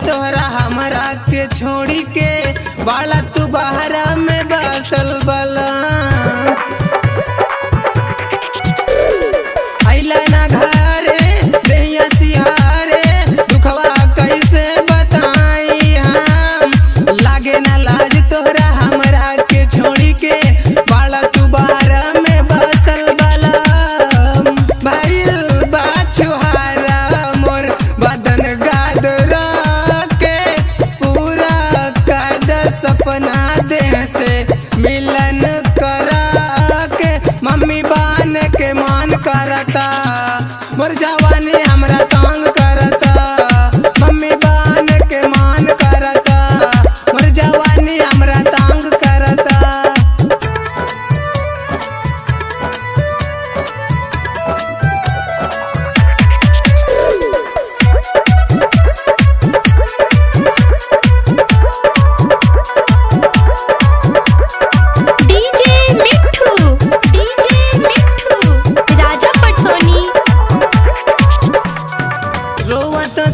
तोहरा हमरा के छोड़ी के, बाला तू बहरा में बसल बला। आइला ना घरे देहिया सिहारे, दुखवा कैसे बताई हम, लागे ना लाज तोहरा हमरा के छोड़ी के, बाला तू बहरा में बसल बला। भइल बा छुहारा मोर बदन गादरा के, पूरा कद सपना देह से मिलन करा के, मम्मी बान के मान करता, मोर जवानी हमरा तंग करता, मम्मी बान के मान करता, मोर जवानी हमरा तंग करता।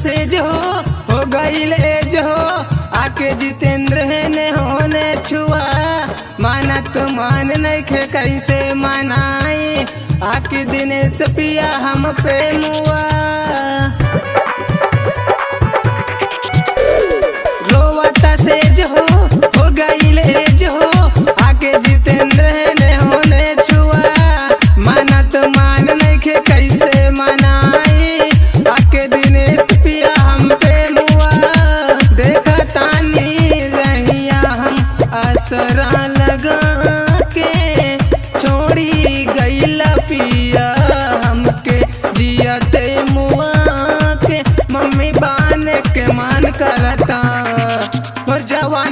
से जो हो गईल एज हो, आके जितेंद्र है ने होने छुआ, माना तो मान नहीं खे कैसे मनाई, आके दिनेश पिया हम पे मुआ। रोवता से जो हो गईल एज हो, आके जितेंद्र है ने होने छुआ, माना तो मान नहीं खे कैसे मनाई, आके दिनेश पिया हम पे मुआ। देखा तानी रहिया हम असरा लगा के, छोड़ी गईला पिया हमके जियते मुआ के, मम्मी बान के मान करता, और जवान